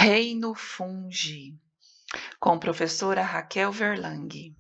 Reino Fungi, com professora Raquel Verlang.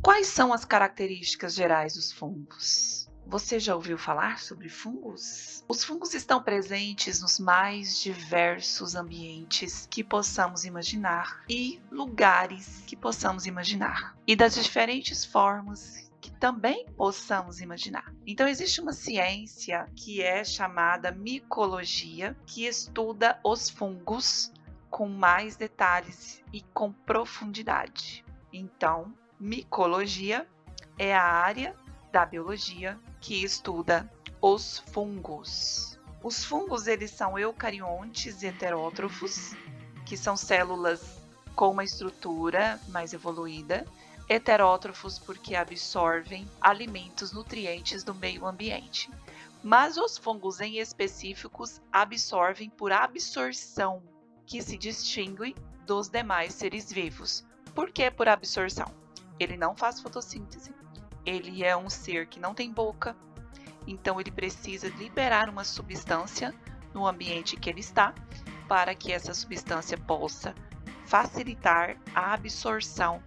Quais são as características gerais dos fungos? Você já ouviu falar sobre fungos? Os fungos estão presentes nos mais diversos ambientes que possamos imaginar e lugares que possamos imaginar, e das diferentes formas que também possamos imaginar. Então existe uma ciência que é chamada micologia, que estuda os fungos com mais detalhes e com profundidade. Então, micologia é a área da biologia que estuda os fungos. Os fungos, eles são eucariontes heterótrofos, que são células com uma estrutura mais evoluída, heterótrofos porque absorvem alimentos, nutrientes do meio ambiente. Mas os fungos em específicos absorvem por absorção, que se distingue dos demais seres vivos. Por que por absorção? Ele não faz fotossíntese, ele é um ser que não tem boca, então ele precisa liberar uma substância no ambiente que ele está, para que essa substância possa facilitar a absorção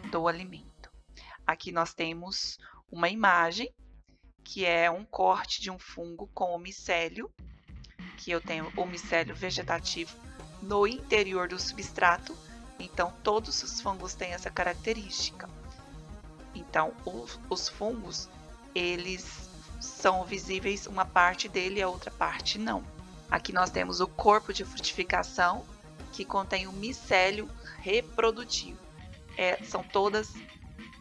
do alimento. Aqui nós temos uma imagem, que é um corte de um fungo com o micélio, que eu tenho o micélio vegetativo no interior do substrato. Então, todos os fungos têm essa característica. Então, os fungos, eles são visíveis, uma parte dele e a outra parte não. Aqui nós temos o corpo de frutificação, que contém o micélio reprodutivo. São todas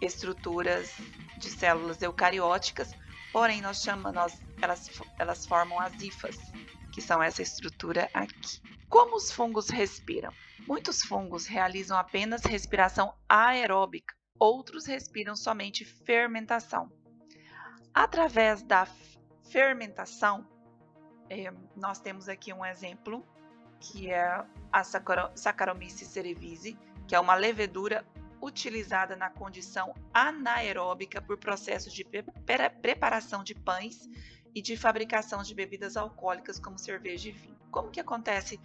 estruturas de células eucarióticas, porém elas formam as hifas, que são essa estrutura aqui. Como os fungos respiram? Muitos fungos realizam apenas respiração aeróbica, outros respiram somente fermentação. Através da fermentação, nós temos aqui um exemplo, que é a Saccharomyces cerevisiae, que é uma levedura utilizada na condição anaeróbica por processos de preparação de pães e de fabricação de bebidas alcoólicas como cerveja e vinho. Como que acontece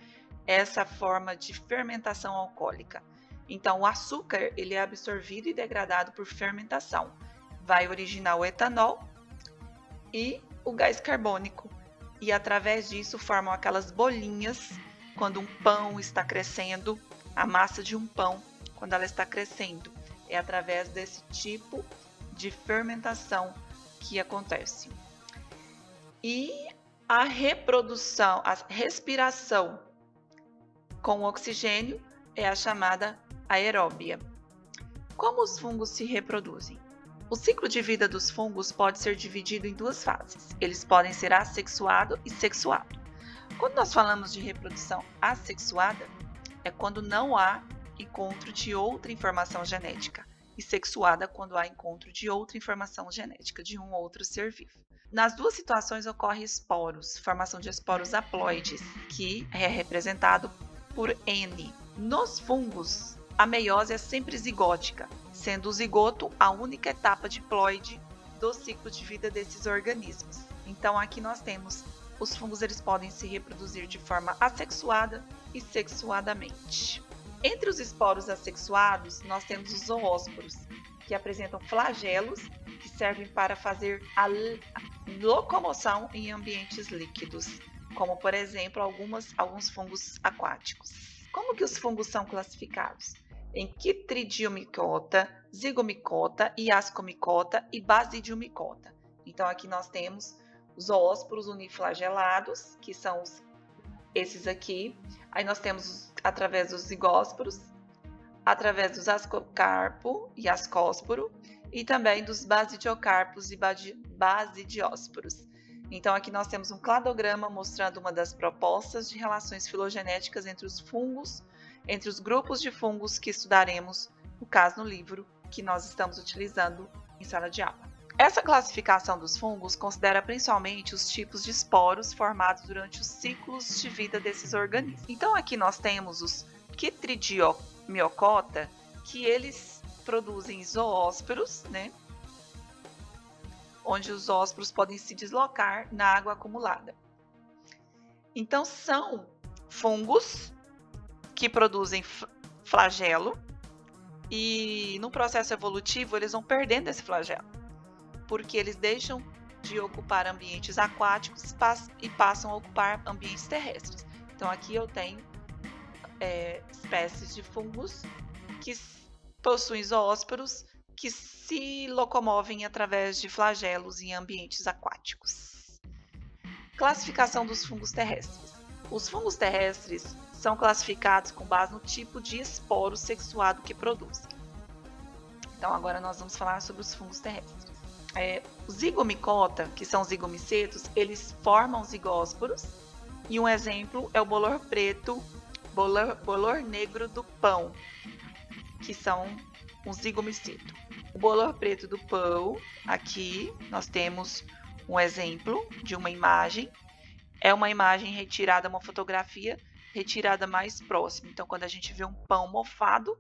essa forma de fermentação alcoólica? Então, o açúcar ele é absorvido e degradado por fermentação. Vai originar o etanol e o gás carbônico. E através disso formam aquelas bolinhas quando um pão está crescendo, a massa de um pão, quando ela está crescendo. É através desse tipo de fermentação que acontece. E a reprodução, a respiração com oxigênio é a chamada aeróbia. Como os fungos se reproduzem? O ciclo de vida dos fungos pode ser dividido em duas fases. Eles podem ser assexuado e sexuado. Quando nós falamos de reprodução assexuada, é quando não há encontro de outra informação genética, e sexuada quando há encontro de outra informação genética de um outro ser vivo. Nas duas situações ocorre esporos, formação de esporos haploides, que é representado por N. Nos fungos, a meiose é sempre zigótica, sendo o zigoto a única etapa diploide do ciclo de vida desses organismos. Então aqui nós temos os fungos, eles podem se reproduzir de forma assexuada e sexuadamente. Entre os esporos assexuados, nós temos os zoósporos, que apresentam flagelos que servem para fazer a locomoção em ambientes líquidos, como por exemplo alguns fungos aquáticos. Como que os fungos são classificados? Em Chytridiomycota, Zygomicota, Ascomicota e Basidiomycota. Então aqui nós temos os zoósporos uniflagelados, que são esses aqui. Aí nós temos através dos zigósporos, através dos ascocarpo e ascósporo, e também dos basidiocarpos e basidiósporos. Então aqui nós temos um cladograma mostrando uma das propostas de relações filogenéticas entre os fungos, entre os grupos de fungos que estudaremos, no caso no livro que nós estamos utilizando em sala de aula. Essa classificação dos fungos considera principalmente os tipos de esporos formados durante os ciclos de vida desses organismos. Então aqui nós temos os Chytridiomycota, que eles produzem zoósporos, né? Onde os zoosporos podem se deslocar na água acumulada. Então são fungos que produzem flagelo e no processo evolutivo eles vão perdendo esse flagelo, porque eles deixam de ocupar ambientes aquáticos e passam a ocupar ambientes terrestres. Então aqui eu tenho espécies de fungos que possuem zoósporos que se locomovem através de flagelos em ambientes aquáticos. Classificação dos fungos terrestres. Os fungos terrestres são classificados com base no tipo de esporo sexuado que produzem. Então agora nós vamos falar sobre os fungos terrestres. Os zigomicota, que são zigomicetos, eles formam zigósporos, e um exemplo é o bolor preto, bolor negro do pão, que são um zigomiceto. O bolor preto do pão, aqui nós temos um exemplo de uma imagem. É uma imagem retirada, uma fotografia retirada mais próxima. Então, quando a gente vê um pão mofado,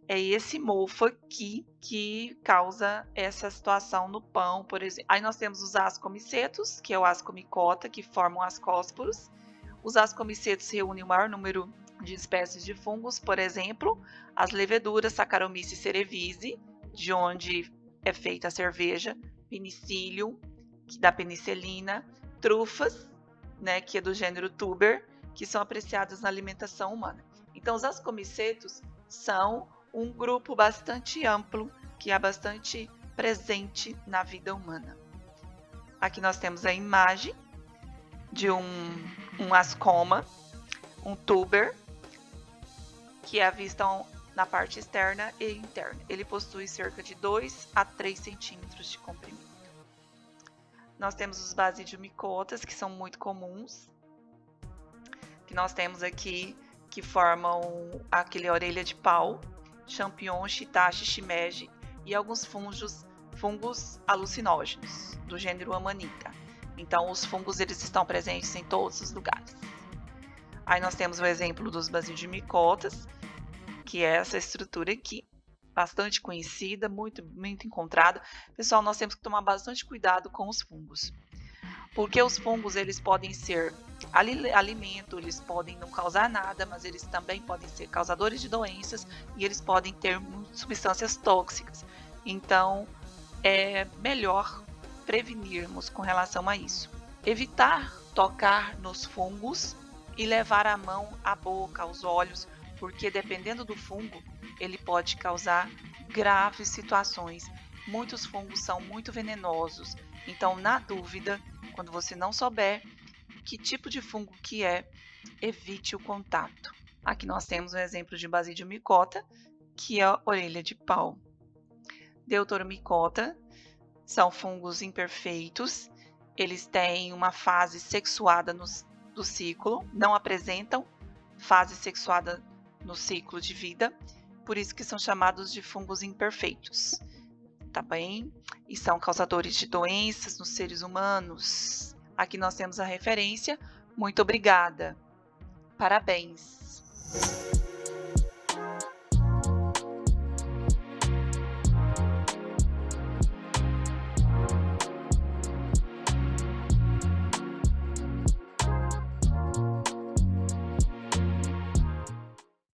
é esse mofo aqui que causa essa situação no pão, por exemplo. Aí nós temos os ascomicetos, que é o ascomicota, que formam ascósporos. Os ascomicetos reúnem o maior número de espécies de fungos, por exemplo, as leveduras Saccharomyces cerevisiae, de onde é feita a cerveja, Penicillium, da penicilina, trufas, né, que é do gênero Tuber, que são apreciadas na alimentação humana. Então, os ascomicetos são um grupo bastante amplo, que é bastante presente na vida humana. Aqui nós temos a imagem de um ascoma, um tuber, que é visto na parte externa e interna. Ele possui cerca de 2 a 3 centímetros de comprimento. Nós temos os basidiomicotas, que são muito comuns, que nós temos aqui, que formam aquele orelha de pau, champignon, shiitake, shimeji e alguns fungos alucinógenos, do gênero Amanita. Então, os fungos eles estão presentes em todos os lugares. Aí nós temos o exemplo dos basidiomicotas, que é essa estrutura aqui, bastante conhecida, muito encontrada. Pessoal, nós temos que tomar bastante cuidado com os fungos, porque os fungos eles podem ser alimento, eles podem não causar nada, mas eles também podem ser causadores de doenças e eles podem ter substâncias tóxicas. Então, é melhor prevenirmos com relação a isso. Evitar tocar nos fungos e levar a mão à boca, aos olhos, porque dependendo do fungo, ele pode causar graves situações. Muitos fungos são muito venenosos, então, na dúvida, quando você não souber que tipo de fungo que é, evite o contato. Aqui nós temos um exemplo de Basidiomycota, que é a orelha de pau. Deuteromycota são fungos imperfeitos, eles têm uma fase sexuada do ciclo, não apresentam fase sexuada no ciclo de vida, por isso que são chamados de fungos imperfeitos, tá bem? E são causadores de doenças nos seres humanos. Aqui nós temos a referência. Muito obrigada. Parabéns.